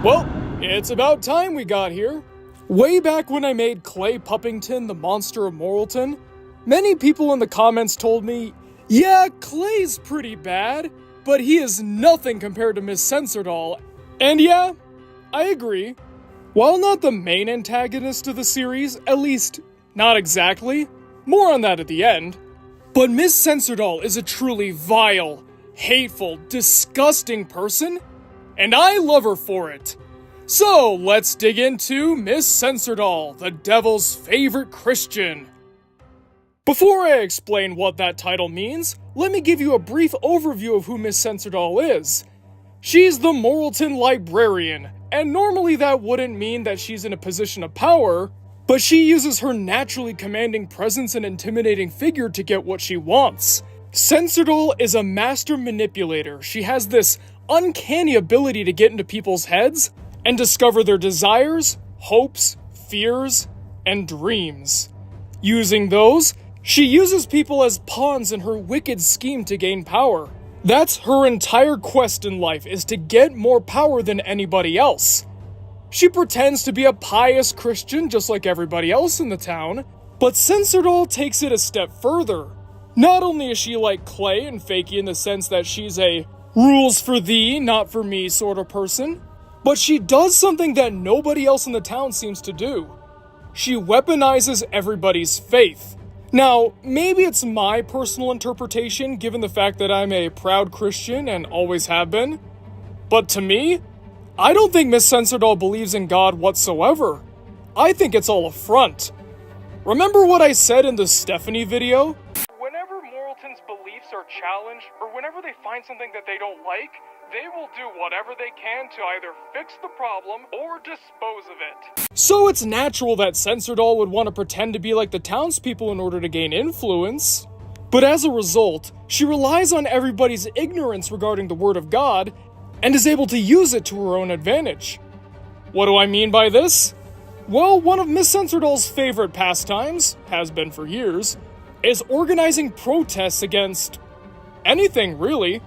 Well, it's about time we got here. Way back when I made Clay Puppington the monster of Moralton, many people in the comments told me, yeah, Clay's pretty bad, but he is nothing compared to Miss Censordoll. And yeah, I agree. While not the main antagonist of the series, at least not exactly, more on that at the end, but Miss Censordoll is a truly vile, hateful, disgusting person, and I love her for it. So let's dig into Miss Censordoll, the devil's favorite Christian. Before I explain what that title means, let me give you a brief overview of who Miss Censordoll is. She's the Moralton librarian, and normally that wouldn't mean that she's in a position of power, but she uses her naturally commanding presence and intimidating figure to get what she wants. Censordoll is a master manipulator. She has this uncanny ability to get into people's heads and discover their desires, hopes, fears, and dreams. Using those, she uses people as pawns in her wicked scheme to gain power. That's her entire quest in life, is to get more power than anybody else. She pretends to be a pious Christian just like everybody else in the town, but Censordoll takes it a step further. Not only is she like Clay and Fakey in the sense that she's a rules for thee, not for me sort of person, but she does something that nobody else in the town seems to do. She weaponizes everybody's faith. Now, maybe it's my personal interpretation given the fact that I'm a proud Christian and always have been, but to me, I don't think Miss Censordoll believes in God whatsoever. I think it's all a front. Remember what I said in the Stephanie video? Whenever Moralton's beliefs are challenged, or whenever they find something that they don't like, they will do whatever they can to either fix the problem or dispose of it. So it's natural that Censordoll would want to pretend to be like the townspeople in order to gain influence. But as a result, she relies on everybody's ignorance regarding the Word of God and is able to use it to her own advantage. What do I mean by this? Well, one of Miss Censordoll's favorite pastimes, has been for years, is organizing protests against anything, really.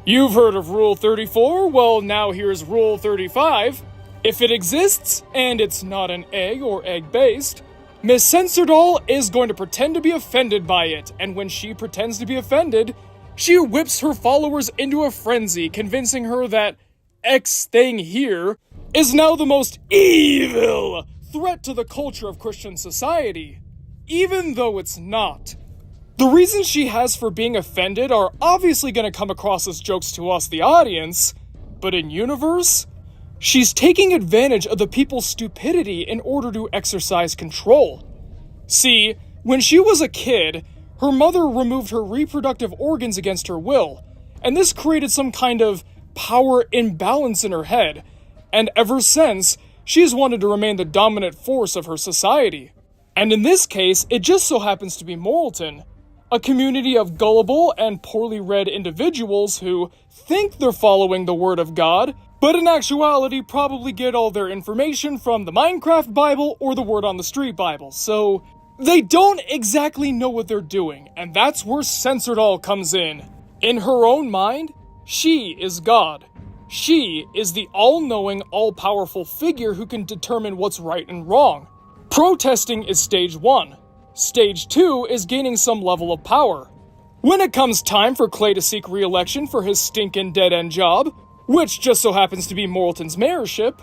You've heard of Rule 34, well now here's Rule 35. If it exists, and it's not an egg or egg-based, Miss Censordoll is going to pretend to be offended by it, and when she pretends to be offended, she whips her followers into a frenzy, convincing her that X thing here is now the most evil threat to the culture of Christian society, even though it's not. The reasons she has for being offended are obviously going to come across as jokes to us, the audience, but in universe, she's taking advantage of the people's stupidity in order to exercise control. See, when she was a kid, her mother removed her reproductive organs against her will, and this created some kind of power imbalance in her head, and ever since, she's wanted to remain the dominant force of her society. And in this case, it just so happens to be Moralton, a community of gullible and poorly read individuals who think they're following the Word of God, but in actuality probably get all their information from the Minecraft Bible or the Word on the Street Bible, so they don't exactly know what they're doing, and that's where Censordoll comes in. In her own mind, she is God. She is the all-knowing, all-powerful figure who can determine what's right and wrong. Protesting is stage 1. Stage 2 is gaining some level of power. When it comes time for Clay to seek re-election for his stinking dead-end job, which just so happens to be Moralton's mayorship,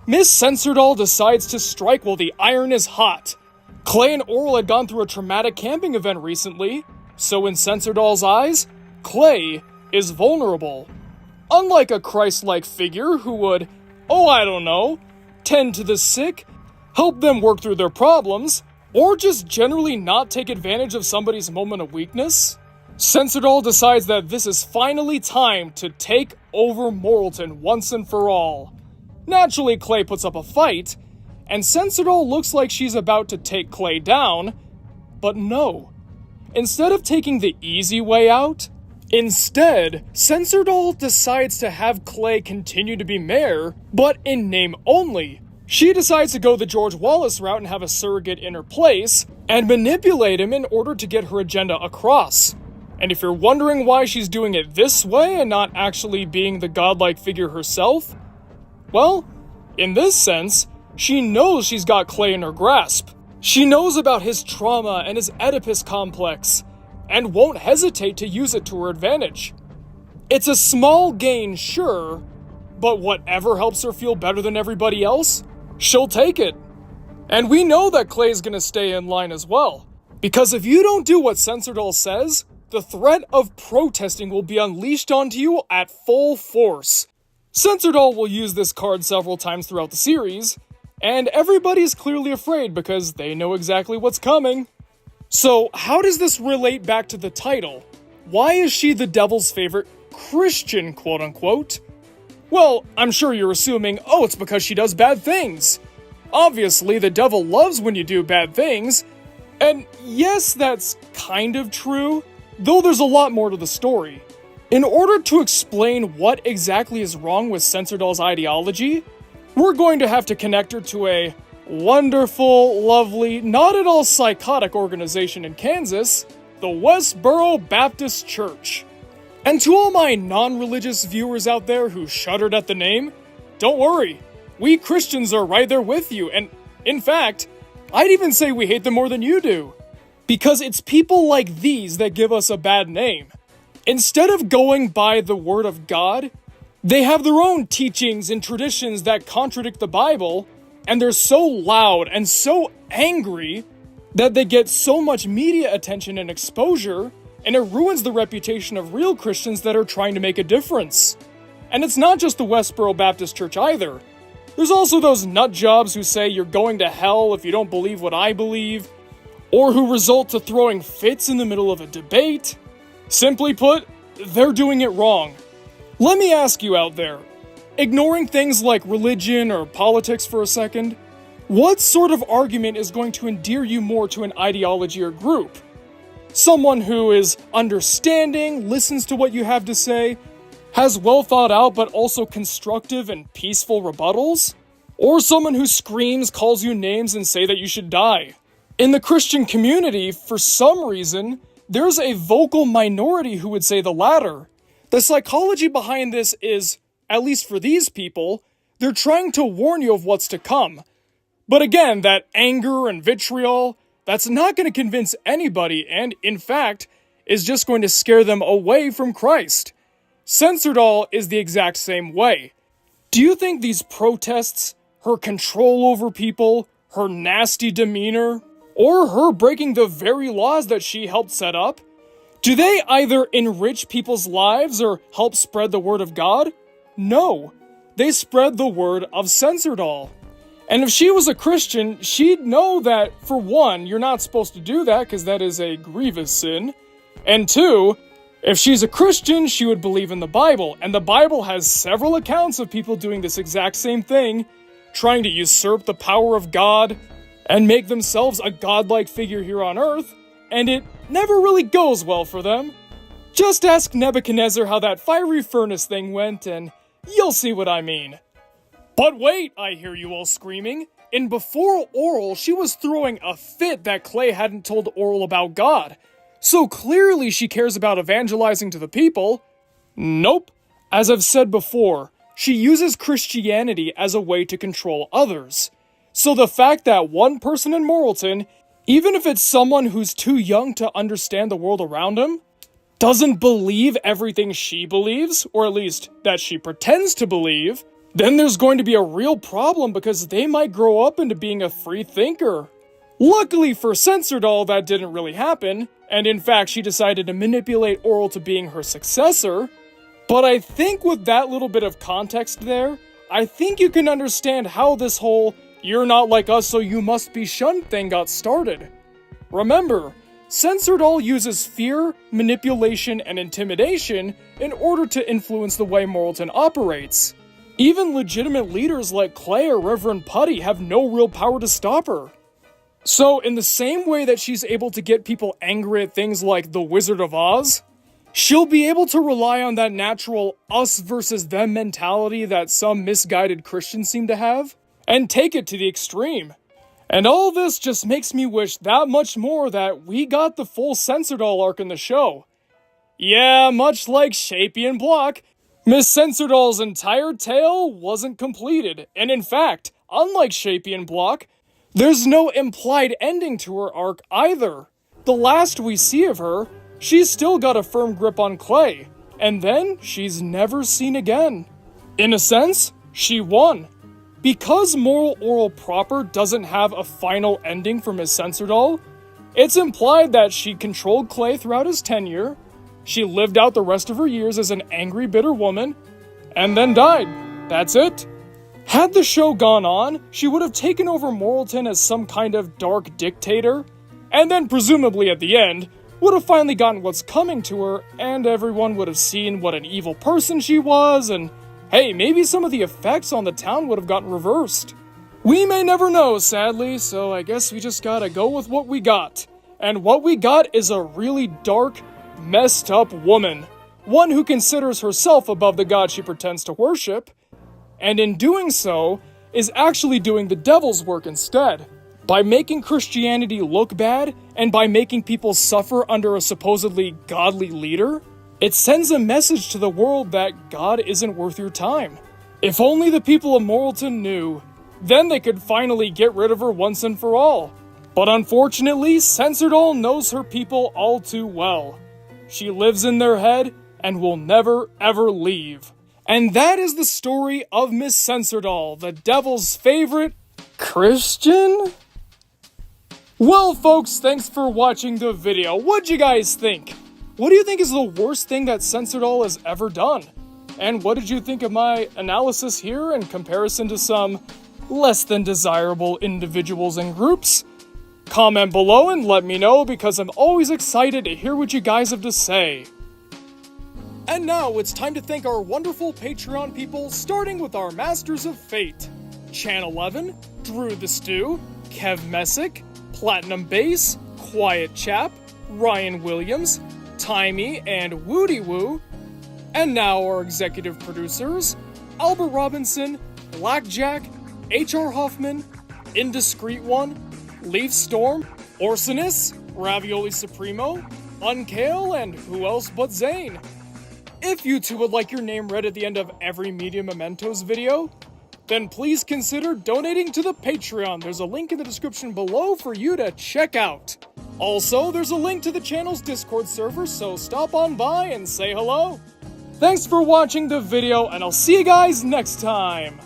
Miss Censordoll decides to strike while the iron is hot. Clay and Oral had gone through a traumatic camping event recently, so in Censordoll's eyes, Clay is vulnerable. Unlike a Christ-like figure who would, tend to the sick, help them work through their problems, or just generally not take advantage of somebody's moment of weakness, Censordoll decides that this is finally time to take over Moralton once and for all. Naturally, Clay puts up a fight, and Censordoll looks like she's about to take Clay down, but no. Instead of taking the easy way out, Censordoll decides to have Clay continue to be mayor, but in name only. She decides to go the George Wallace route and have a surrogate in her place, and manipulate him in order to get her agenda across. And if you're wondering why she's doing it this way and not actually being the godlike figure herself, well, In this sense, she knows she's got Clay in her grasp. She knows about his trauma and his Oedipus complex, and won't hesitate to use it to her advantage. It's a small gain, sure, but whatever helps her feel better than everybody else, she'll take it. And we know that Clay's gonna stay in line as well, because if you don't do what Censordoll says, the threat of protesting will be unleashed onto you at full force. Censordoll will use this card several times throughout the series, and everybody's clearly afraid because they know exactly what's coming. So how does this relate back to the title? Why is she the devil's favorite Christian, quote unquote? Well, I'm sure you're assuming, oh, it's because she does bad things. Obviously, the devil loves when you do bad things, and yes, that's kind of true, though there's a lot more to the story. In order to explain what exactly is wrong with Censordoll's ideology, we're going to have to connect her to a wonderful, lovely, not at all psychotic organization in Kansas, the Westboro Baptist Church. And to all my non-religious viewers out there who shuddered at the name, don't worry, we Christians are right there with you, and in fact, I'd even say we hate them more than you do. Because it's people like these that give us a bad name. Instead of going by the word of God, they have their own teachings and traditions that contradict the Bible, and they're so loud and so angry that they get so much media attention and exposure, and it ruins the reputation of real Christians that are trying to make a difference. And it's not just the Westboro Baptist Church either. There's also those nut jobs who say you're going to hell if you don't believe what I believe, or who result to throwing fits in the middle of a debate. Simply put, they're doing it wrong. Let me ask you out there, ignoring things like religion or politics for a second, what sort of argument is going to endear you more to an ideology or group? Someone who is understanding, listens to what you have to say, has well thought out but also constructive and peaceful rebuttals? Or someone who screams, calls you names, and say that you should die? In the Christian community, for some reason, there's a vocal minority who would say the latter. The psychology behind this is, at least for these people, they're trying to warn you of what's to come. But again, that anger and vitriol, that's not going to convince anybody, and in fact, is just going to scare them away from Christ. Censordoll is the exact same way. Do you think these protests, her control over people, her nasty demeanor, or her breaking the very laws that she helped set up, do they either enrich people's lives or help spread the word of God? No. They spread the word of Censordoll. And if she was a Christian, she'd know that, for one, you're not supposed to do that because that is a grievous sin. And two, if she's a Christian, she would believe in the Bible. And the Bible has several accounts of people doing this exact same thing, trying to usurp the power of God and make themselves a godlike figure here on earth, and it never really goes well for them. Just ask Nebuchadnezzar how that fiery furnace thing went, and you'll see what I mean. But wait, I hear you all screaming. In Before Oral, she was throwing a fit that Clay hadn't told Oral about God. So clearly she cares about evangelizing to the people. Nope. As I've said before, she uses Christianity as a way to control others. So the fact that one person in Moralton, even if it's someone who's too young to understand the world around him, doesn't believe everything she believes, or at least that she pretends to believe, then there's going to be a real problem because they might grow up into being a free thinker. Luckily for Censordoll, that didn't really happen, and in fact she decided to manipulate Oral to being her successor. But I think with that little bit of context there, I think you can understand how this whole "you're not like us so you must be shunned" thing got started. Remember, Censordoll uses fear, manipulation, and intimidation in order to influence the way Moralton operates. Even legitimate leaders like Clay or Reverend Putty have no real power to stop her. So in the same way that she's able to get people angry at things like the Wizard of Oz, she'll be able to rely on that natural us versus them mentality that some misguided Christians seem to have, and take it to the extreme. And all this just makes me wish that much more that we got the full Censordoll arc in the show. Yeah, much like Shapey and Block, Miss Censordoll's entire tale wasn't completed, and in fact, unlike Shapian Block, there's no implied ending to her arc either. The last we see of her, she's still got a firm grip on Clay, and then she's never seen again. In a sense, she won. Because Moral Oral proper doesn't have a final ending for Miss Censordoll, it's implied that she controlled Clay throughout his tenure, she lived out the rest of her years as an angry, bitter woman, and then died. That's it. Had the show gone on, she would have taken over Moralton as some kind of dark dictator, and then presumably at the end, would have finally gotten what's coming to her, and everyone would have seen what an evil person she was, and hey, maybe some of the effects on the town would have gotten reversed. We may never know, sadly, so I guess we just gotta go with what we got. And what we got is a really dark, messed up woman. One who considers herself above the god she pretends to worship, and in doing so, is actually doing the devil's work instead. By making Christianity look bad, and by making people suffer under a supposedly godly leader, it sends a message to the world that God isn't worth your time. If only the people of Moralton knew, then they could finally get rid of her once and for all. But unfortunately, Censordoll knows her people all too well. She lives in their head and will never ever leave. And that is the story of Miss Censordoll, the devil's favorite Christian? Well folks, thanks for watching the video. What'd you guys think? What do you think is the worst thing that Censordoll has ever done? And what did you think of my analysis here in comparison to some less than desirable individuals and groups? Comment below and let me know, because I'm always excited to hear what you guys have to say. And now it's time to thank our wonderful Patreon people, starting with our Masters of Fate. Chan 11, Drew the Stew, Kev Messick, Platinum Bass, Quiet Chap, Ryan Williams, Timey, and Woody Woo. And now our executive producers, Albert Robinson, Blackjack, H.R. Hoffman, Indiscreet One, Leaf Storm, Orsinus, Ravioli Supremo, Unkale, and who else but Zane. If you two would like your name read at the end of every Media Mementos video, then please consider donating to the Patreon. There's a link in the description below for you to check out. Also, there's a link to the channel's Discord server, so stop on by and say hello. Thanks for watching the video, and I'll see you guys next time.